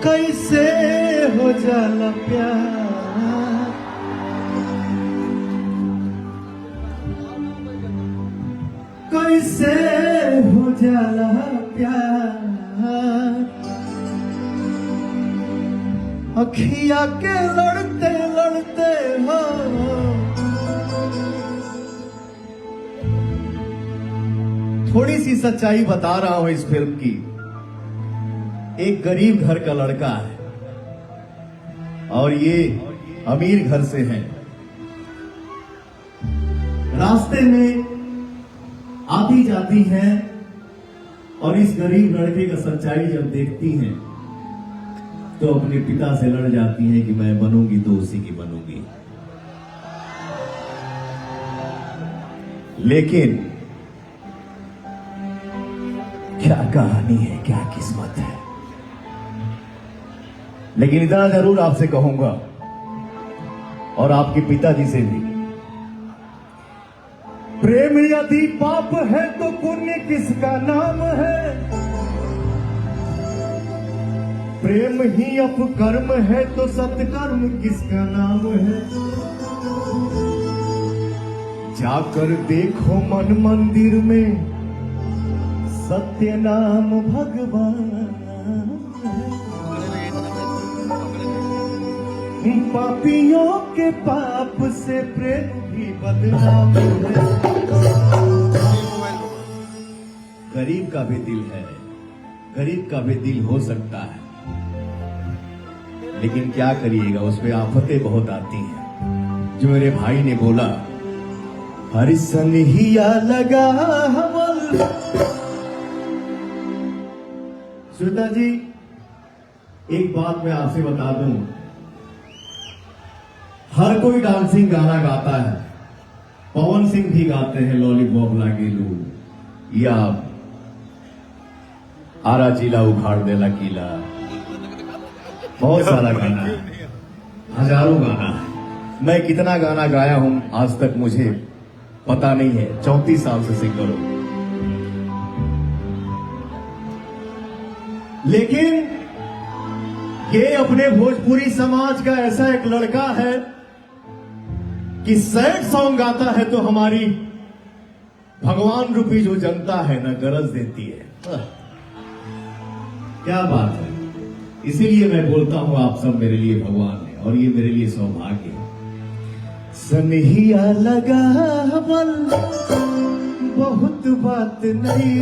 कैसे हो जाला प्यार, कैसे हो जाला प्यार, अखिया के लड़ते लड़ते हो। थोड़ी सी सच्चाई बता रहा हूं इस फिल्म की। एक गरीब घर का लड़का है और ये अमीर घर से है। रास्ते में आती जाती हैं और इस गरीब लड़के का सच्चाई जब देखती हैं तो अपने पिता से लड़ जाती हैं कि मैं बनूंगी तो उसी की बनूंगी। लेकिन क्या कहानी है, क्या किस्मत है। लेकिन इतना जरूर आपसे कहूंगा और आपके पिताजी से भी, प्रेम यदि पाप है तो पुण्य किसका नाम है, प्रेम ही अपकर्म है तो सत्कर्म किसका नाम है। जाकर देखो मन मंदिर में सत्य नाम भगवान, पापियों के पाप से प्रेम भी बदनाम है। गरीब का भी दिल है, गरीब का भी दिल हो सकता है, लेकिन क्या करिएगा, उसमें आफतें बहुत आती हैं। जो मेरे भाई ने बोला, हर सनहिया लगा हवल। श्वेता जी, एक बात मैं आपसे बता दूं, हर कोई डांसिंग गाना गाता है। पवन सिंह भी गाते हैं लॉलीपॉप लागेलू, या आरा जिला उखाड़ देला किला, बहुत सारा गाना है, हजारों गाना है। मैं कितना गाना गाया हूं आज तक मुझे पता नहीं है, 34 साल से सिंगर हूं। लेकिन ये अपने भोजपुरी समाज का ऐसा एक लड़का है कि सैड सॉन्ग गाता है तो हमारी भगवान रूपी जो जनता है ना गरज देती है। क्या बात है। इसीलिए मैं बोलता हूं आप सब मेरे लिए भगवान है और ये मेरे लिए सौभाग्य है। सनहिया लगा हवल बहुत बात नहीं,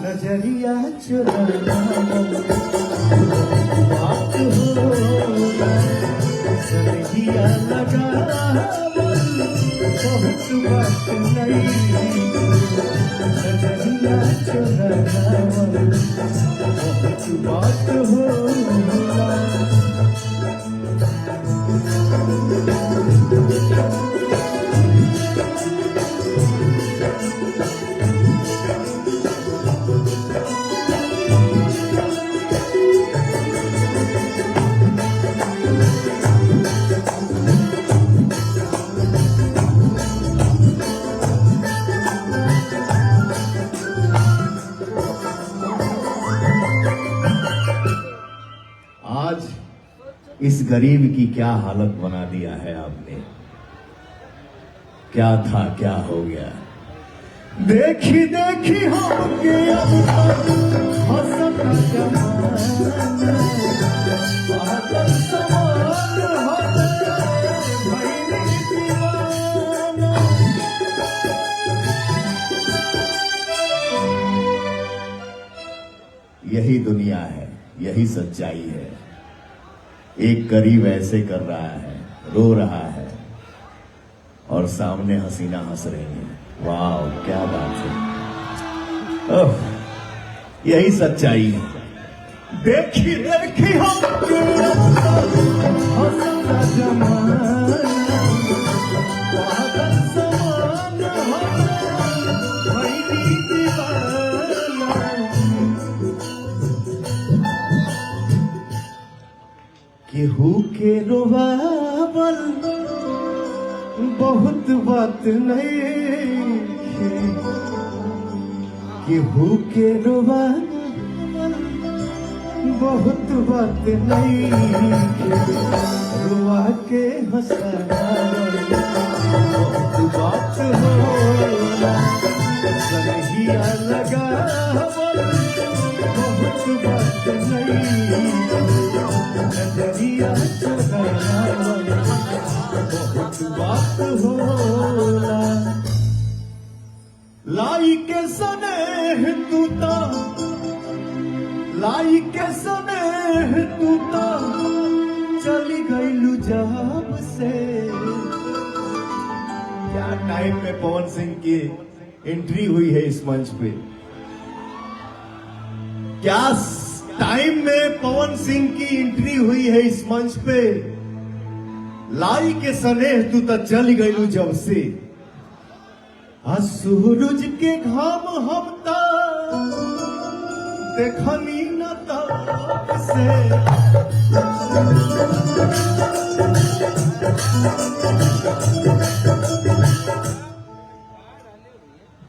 नजरिया चुराना बात हो। सनहिया लगा बहुत बात नहीं, नजरिया चुराना बहुत बात हो। इस गरीब की क्या हालत बना दिया है आपने। क्या था क्या हो गया। देखी देखी हम गया हंसता जमाना, पागल समान हो भइल दीवाना। यही दुनिया है, यही सच्चाई है। एक गरीब ऐसे कर रहा है, रो रहा है और सामने हसीना हंस रही है। वाह क्या बात है। यही सच्चाई है। देखी देखी हम हंसता जमाना, पागल समान हो भइल दीवाना। केहू के रोवावल बहुत बात नहीं, केहू के रोवावल बहुत बात नहीं रुआ के हंसावल बहुत बात होला सनहिया लगावल बहुत बात नहीं नजरिया चुरावल बहुत बात होला लाई के सनेह तू तो लाई के सनेह तू तो चली गईलू जब से। क्या टाइम में पवन सिंह की एंट्री हुई है इस मंच पे, क्या टाइम में पवन सिंह की एंट्री हुई है इस मंच पे। लाई के सनेह तू तो चली गईलू जब से, सूरज के घाम हम ता देखनी न तब से।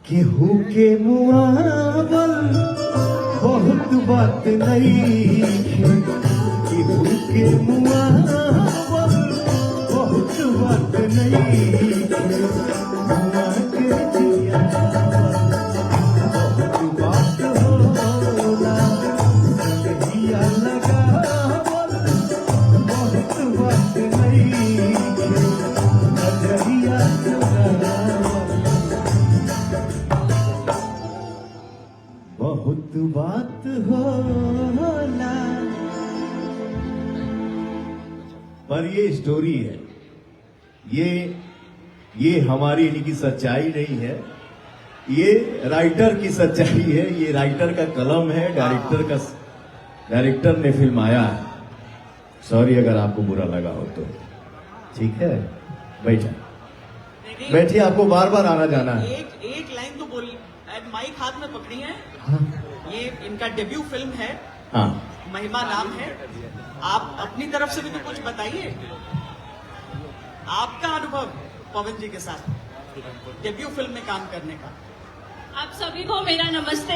केहू के मुआवल बहुत बात नहीं, केहू के मुआवल बहुत बात नहीं। मुआ के जियावल बहुत बात होला, सनहिया लगावल बहुत बात नहीं, नजरिया चुरावल बहुत बात होला। पर ये स्टोरी है, ये हमारी यानी की सच्चाई नहीं है, ये राइटर की सच्चाई है, ये राइटर का कलम है, डायरेक्टर ने फिल्माया है। सॉरी अगर आपको बुरा लगा हो तो, ठीक है बैठिए, आपको बार बार आना जाना है। एक लाइन तो बोल, माइक हाथ में पकड़ी है। हाँ। ये इनका डेब्यू फिल्म है, हाँ महिमा नाम है। आप अपनी तरफ से भी तो कुछ बताइए, आपका अनुभव पवन जी के साथ डेब्यू फिल्म में काम करने का। आप सभी को मेरा नमस्ते।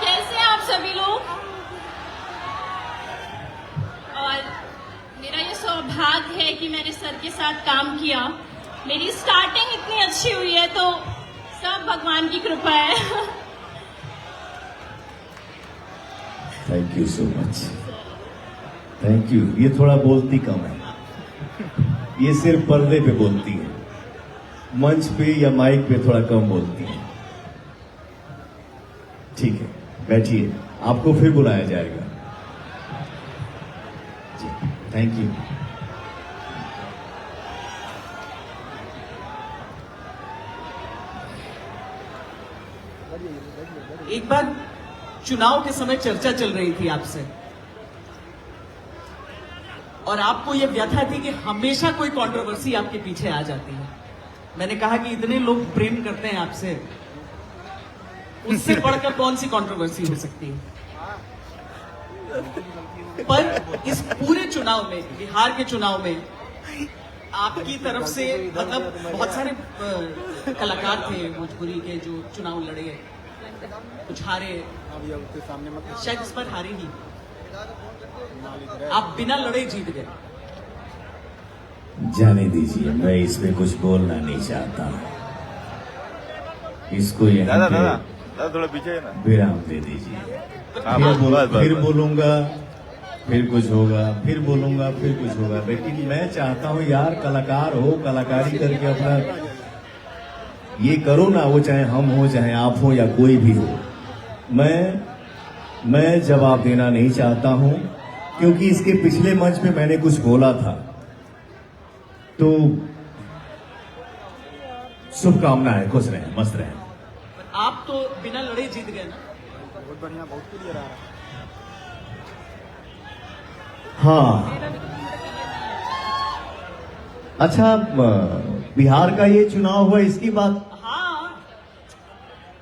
कैसे आप सभी लोग? और मेरा ये सौभाग्य है कि मैंने सर के साथ काम किया। मेरी स्टार्टिंग इतनी अच्छी हुई है तो सब भगवान की कृपा है। Thank you so much, thank you. ये थोड़ा बोलती कम है, ये सिर्फ पर्दे पे बोलती है, मंच पे या माइक पे थोड़ा कम बोलती है। ठीक है बैठिए, आपको फिर बुलाया जाएगा जी। Thank you. एक बार चुनाव के समय चर्चा चल रही थी आपसे, और आपको यह व्यथा थी कि हमेशा कोई कंट्रोवर्सी आपके पीछे आ जाती है। मैंने कहा कि इतने लोग प्रेम करते हैं आपसे, उससे बढ़कर कौन सी कंट्रोवर्सी हो सकती है। पर इस पूरे चुनाव में, बिहार के चुनाव में आपकी तरफ से मतलब बहुत सारे कलाकार थे भोजपुरी के जो चुनाव लड़े, कुछ हारे, शायद इस पर हारे ही, आप बिना लड़े जीत गए। जाने दीजिए, मैं इसमें कुछ बोलना नहीं चाहता। इसको यहाँ पे थोड़ा पीछे है ना, विराम दे दीजिए। बस, फिर बोलूंगा, फिर कुछ होगा, फिर बोलूंगा, फिर कुछ होगा। लेकिन मैं चाहता हूँ यार, कलाकार हो, कलाकारी करके अपना ये करो ना, वो चाहे हम हो, चाहे आप हो, या कोई भी हो। मैं जवाब देना नहीं चाहता हूं, क्योंकि इसके पिछले मंच पे मैंने कुछ बोला था। तो शुभकामनाएं, खुश रहें, मस्त रहें। आप तो बिना लड़े जीत गए ना। बहुत बढ़िया, बहुत क्लियर आ रहा है। हाँ अच्छा, बिहार का ये चुनाव हुआ, इसकी बात। हाँ,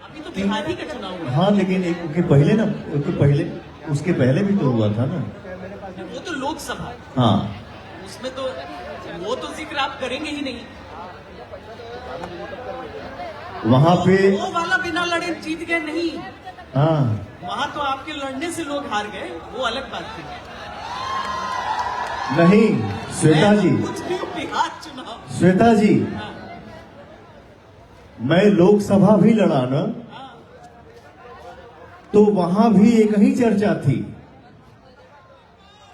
अभी तो बिहार ही का चुनाव हुआ। हाँ लेकिन उसके पहले भी तो हुआ था ना, वो तो लोकसभा, हाँ उसमें तो वो तो जिक्र आप करेंगे ही नहीं। वहां पे। वो वाला बिना लड़े जीत गए नहीं, हाँ वहां तो आपके लड़ने से लोग हार गए, वो अलग बात थी। नहीं श्वेता जी, मैं कुछ भी बिहार चुनाव। श्वेता जी, हाँ, मैं लोकसभा भी लड़ा ना, हाँ, तो वहां भी एक ही चर्चा थी।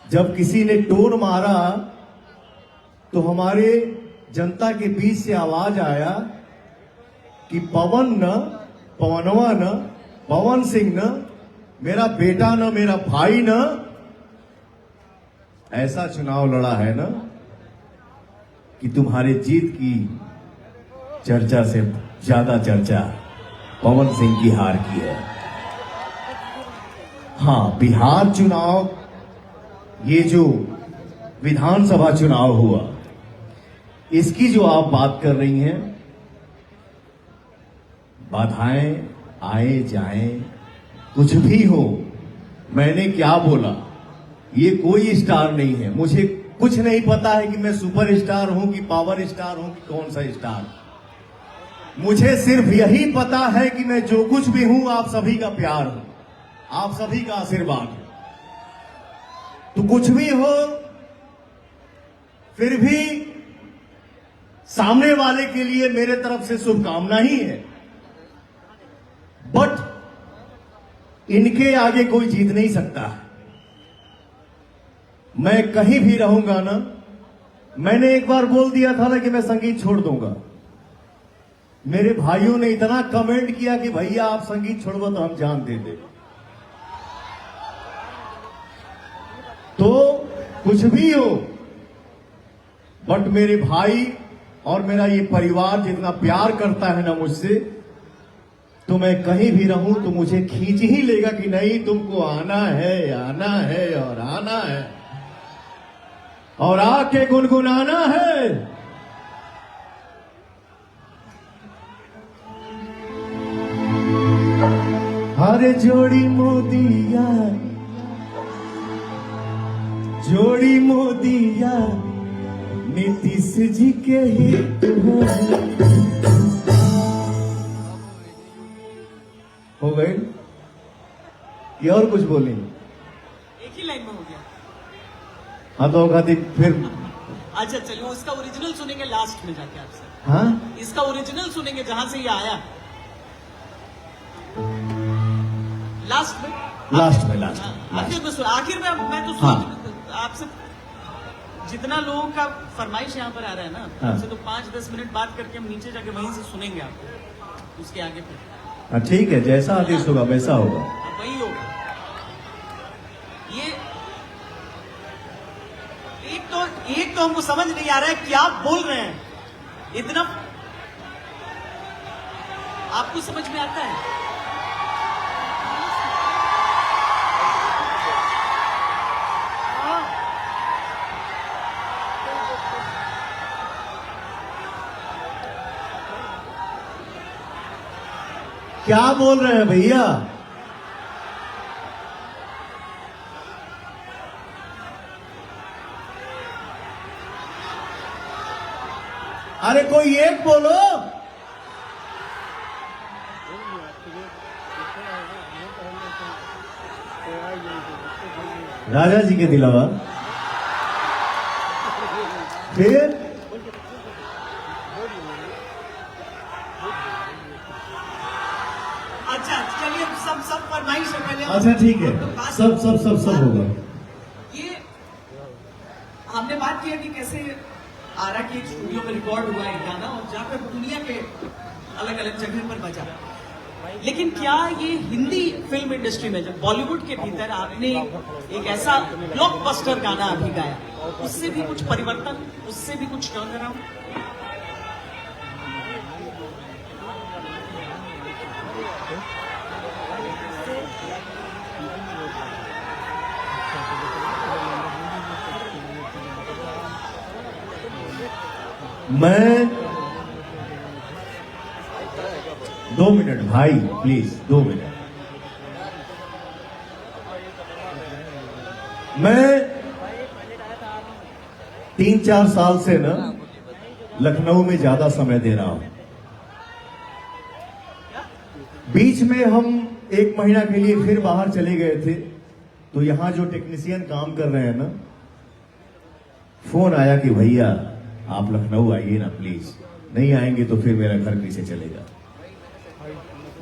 जब किसी ने टोन मारा तो हमारे जनता के बीच से आवाज आया कि पवन न, पवनवा न, पवन सिंह न, मेरा बेटा न, मेरा भाई न। ऐसा चुनाव लड़ा है ना कि तुम्हारे जीत की चर्चा से ज्यादा चर्चा पवन सिंह की हार की है। हाँ, बिहार चुनाव, ये जो विधानसभा चुनाव हुआ, इसकी जो आप बात कर रही हैं, बाधाएं आए जाएं, कुछ भी हो, मैंने क्या बोला, ये कोई स्टार नहीं है। मुझे कुछ नहीं पता है कि मैं सुपर स्टार हूं कि पावर स्टार हूं कि कौन सा स्टार। मुझे सिर्फ यही पता है कि मैं जो कुछ भी हूं, आप सभी का प्यार हूं, आप सभी का आशीर्वाद है। तो कुछ भी हो, फिर भी सामने वाले के लिए मेरे तरफ से शुभकामना ही है। बट इनके आगे कोई जीत नहीं सकता। मैं कहीं भी रहूंगा ना, मैंने एक बार बोल दिया था ना कि मैं संगीत छोड़ दूंगा। मेरे भाइयों ने इतना कमेंट किया कि भैया आप संगीत छोड़ो तो हम जान दे दे। तो कुछ भी हो, बट मेरे भाई और मेरा ये परिवार जितना प्यार करता है ना मुझसे, तो मैं कहीं भी रहूं तो मुझे खींच ही लेगा कि नहीं, तुमको आना है और आना है और आके गुनगुनाना है। हरे जोड़ी मोदिया, जोड़ी मोदिया, नीतीश जी के हित हो गए। ये और कुछ बोलेंगे? एक ही लाइन में हो गया। हाँ तो खातिर फिर, अच्छा चलिए, उसका ओरिजिनल सुनेंगे लास्ट में जाके आपसे। हाँ इसका ओरिजिनल सुनेंगे जहां से ये आया, लास्ट में। लास्ट में आखिर में मैं तो हाँ। आपसे जितना लोगों का फरमाइश यहाँ पर आ रहा है ना, हाँ। आपसे तो 5-10 मिनट बात करके हम नीचे जाके वहीं से सुनेंगे आपको, उसके आगे फिर हाँ ठीक है, जैसा आदेश होगा वैसा होगा। अब वही होगा। ये एक तो हमको समझ नहीं आ रहा है क्या बोल रहे हैं, इतना आपको समझ में आता है? क्या बोल रहे हैं भैया? अरे कोई एक बोलो। राजा जी के दिलावा फिर अच्छा चलिए, सब फरमाइश है पहले। अच्छा ठीक है, सब होगा। ये हमने बात किया कि कैसे आरा के एक स्टूडियो में रिकॉर्ड हुआ है गाना और जाकर दुनिया के अलग अलग जगह पर बजा। लेकिन क्या ये हिंदी फिल्म इंडस्ट्री में, जब बॉलीवुड के भीतर आपने एक ऐसा ब्लॉकबस्टर गाना अभी गाया, उससे भी कुछ परिवर्तन, उससे भी कुछ टर्न अराउंड? मैं 2 मिनट भाई, प्लीज 2 मिनट। मैं 3-4 साल से ना लखनऊ में ज्यादा समय दे रहा हूं। बीच में हम 1 महीना के लिए फिर बाहर चले गए थे, तो यहां जो टेक्नीशियन काम कर रहे हैं ना, फोन आया कि भैया आप लखनऊ आइए ना प्लीज, नहीं आएंगे तो फिर मेरा घर कैसे चलेगा।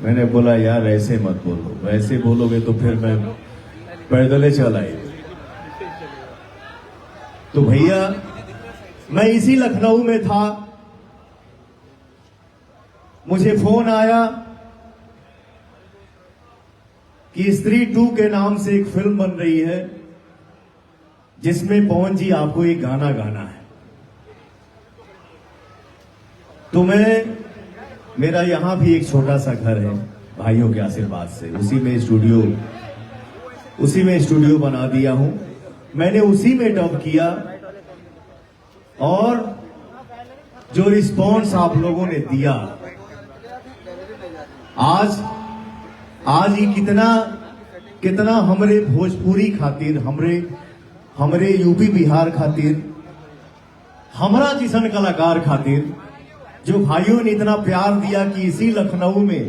मैंने बोला यार ऐसे मत बोलो, वैसे बोलोगे तो फिर मैं पैदल चल आई। तो भैया मैं इसी लखनऊ में था, मुझे फोन आया कि स्त्री 2 के नाम से एक फिल्म बन रही है जिसमें पवन जी आपको एक गाना गाना है। तो मेरा यहां भी एक छोटा सा घर है भाइयों के आशीर्वाद से, उसी में स्टूडियो बना दिया हूं। मैंने उसी में डब किया और जो रिस्पॉन्स आप लोगों ने दिया, आज ही कितना हमरे भोजपुरी खातिर, हमरे यूपी बिहार खातिर, हमरा किसन कलाकार खातिर जो भाइयों ने इतना प्यार दिया कि इसी लखनऊ में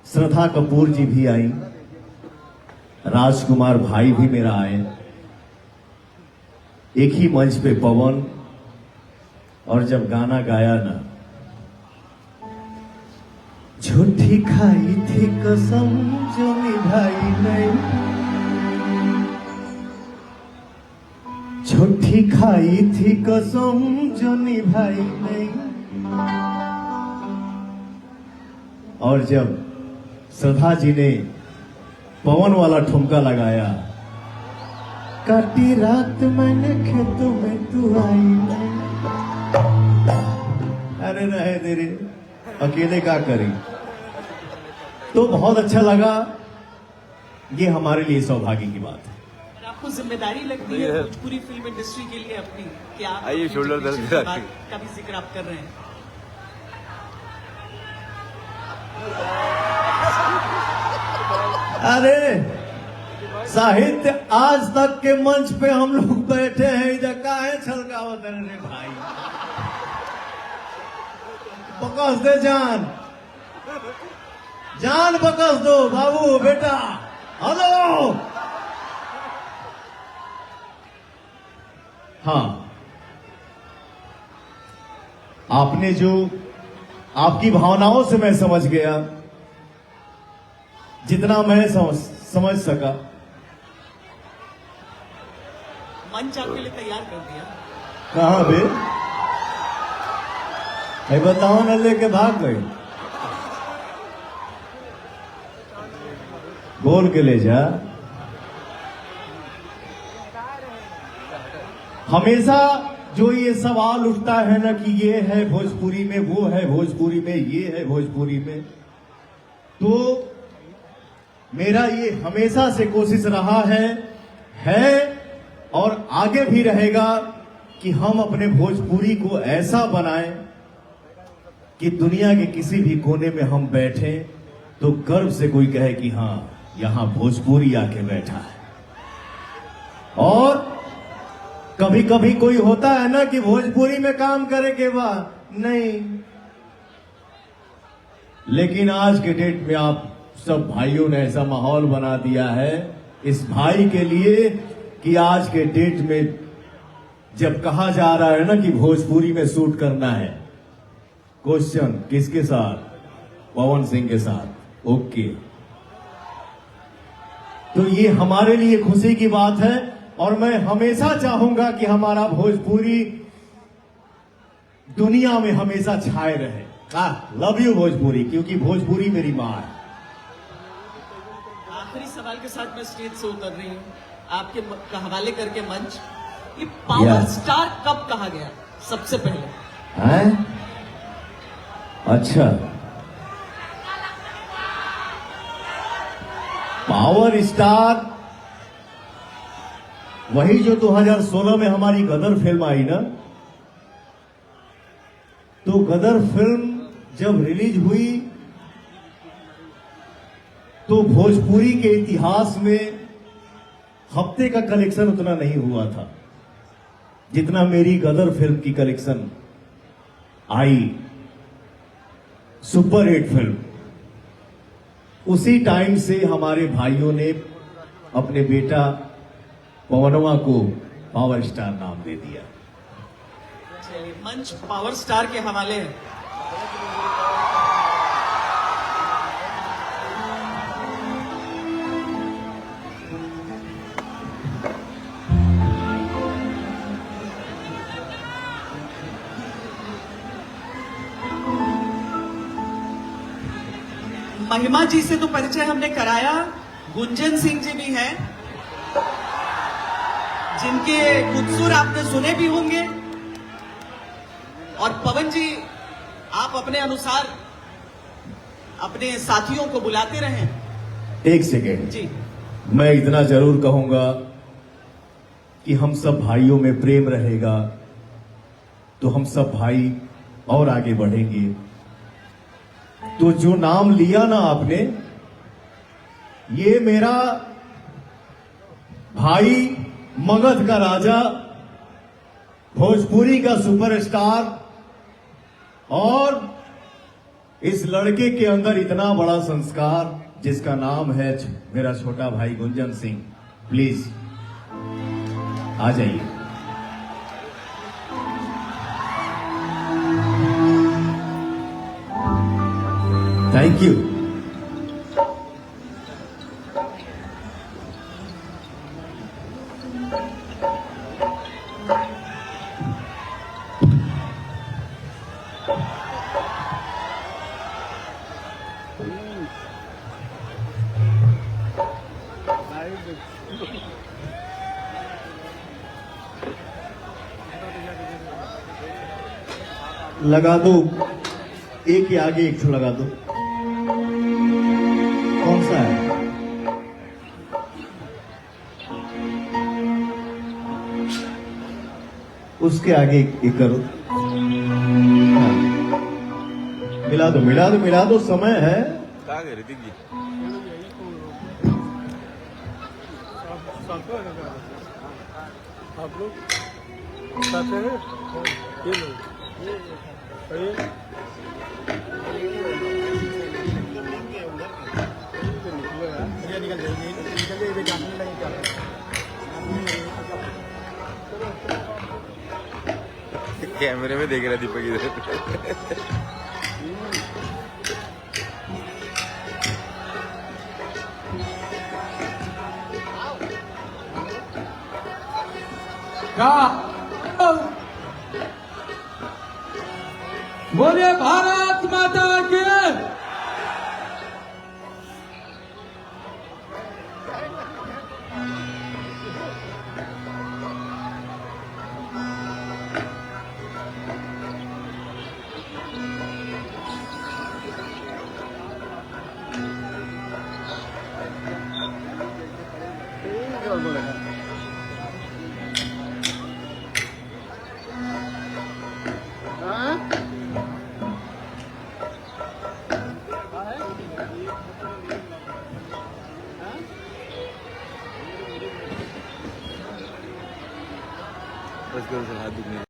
श्रद्धा कपूर जी भी आई, राजकुमार भाई भी मेरा आए, एक ही मंच पे पवन, और जब गाना गाया ना, झूठी खाई थी कसम जो निभाई नहीं, झूठी खाई थी कसम जो निभाई नहीं। और जब श्रद्धा जी ने पवन वाला ठुमका लगाया, काटी रात मैंने खेतों में तू आई नहीं, अरे रहे तेरे अकेले क्या करी, तो बहुत अच्छा लगा। ये हमारे लिए सौभाग्य की बात है। और आपको जिम्मेदारी लगती है भोजपुरी फिल्म इंडस्ट्री के लिए अपनी, क्या आप आइए, अपनी शोल्डर दर्द generation के का बाद का भी जिक्र आप कर रहे हैं। अरे साहित्य आज तक के मंच पे हम लोग बैठे हैं, इधर काहे छलकावत रे भाई, बकस दे जान बकस दो बाबू बेटा, हेलो। हाँ, आपने जो आपकी भावनाओं से मैं समझ गया, जितना मैं समझ सका। मंच आपके लिए तैयार कर दिया। कहां बे? है बताओ न, लेके भाग गई। बोल के ले जा। हमेशा जो ये सवाल उठता है ना कि ये है भोजपुरी में, वो है भोजपुरी में, ये है भोजपुरी में, तो मेरा ये हमेशा से कोशिश रहा है और आगे भी रहेगा कि हम अपने भोजपुरी को ऐसा बनाएं कि दुनिया के किसी भी कोने में हम बैठे तो गर्व से कोई कहे कि हां यहां भोजपुरी आके बैठा है। और कभी कभी कोई होता है ना कि भोजपुरी में काम करे के बाद नहीं, लेकिन आज के डेट में आप सब भाइयों ने ऐसा माहौल बना दिया है इस भाई के लिए कि आज के डेट में जब कहा जा रहा है ना कि भोजपुरी में शूट करना है, क्वेश्चन किसके साथ? पवन सिंह के साथ। ओके, तो ये हमारे लिए खुशी की बात है और मैं हमेशा चाहूंगा कि हमारा भोजपुरी दुनिया में हमेशा छाए रहे। लव यू भोजपुरी, क्योंकि भोजपुरी मेरी मां है। आखिरी सवाल के साथ मैं स्टेज से उतर रही हूँ, आपके हवाले करके मंच। ये पावर स्टार कब कहा गया सबसे पहले? हैं? अच्छा, पावर स्टार वही जो 2016 में हमारी गदर फिल्म आई ना, तो गदर फिल्म जब रिलीज हुई तो भोजपुरी के इतिहास में हफ्ते का कलेक्शन उतना नहीं हुआ था जितना मेरी गदर फिल्म की कलेक्शन आई। Super hit film. उसी टाइम से हमारे भाइयों ने अपने बेटा पवनवा को पावर स्टार नाम दे दिया। चलिए, मंच पावर स्टार के हवाले है। महिमा जी से तो परिचय हमने कराया, गुंजन सिंह जी भी हैं, जिनके कुत्सुर आपने सुने भी होंगे। और पवन जी, आप अपने अनुसार अपने साथियों को बुलाते रहें। एक सेकेंड जी, मैं इतना जरूर कहूंगा कि हम सब भाइयों में प्रेम रहेगा तो हम सब भाई और आगे बढ़ेंगे। तो जो नाम लिया ना आपने, ये मेरा भाई, मगध का राजा, भोजपुरी का सुपरस्टार, और इस लड़के के अंदर इतना बड़ा संस्कार जिसका नाम है मेरा छोटा भाई गुंजन सिंह। प्लीज आ जाइए। Thank you. लगा दो, एक के आगे एक लगा दो। कौन सा है? उसके आगे एक करो। हाँ। मिला दो, मिला दो, मिला दो, समय है। क्या कह रही थी जी? आप लोग साथ हैं? ये लोग निकल जाएगी, निकल जाएगी, जानने लगे क्या कैमरे में देख रहा दीपक इधर। बोले भारत माता की। बस करो, हाथ दुखने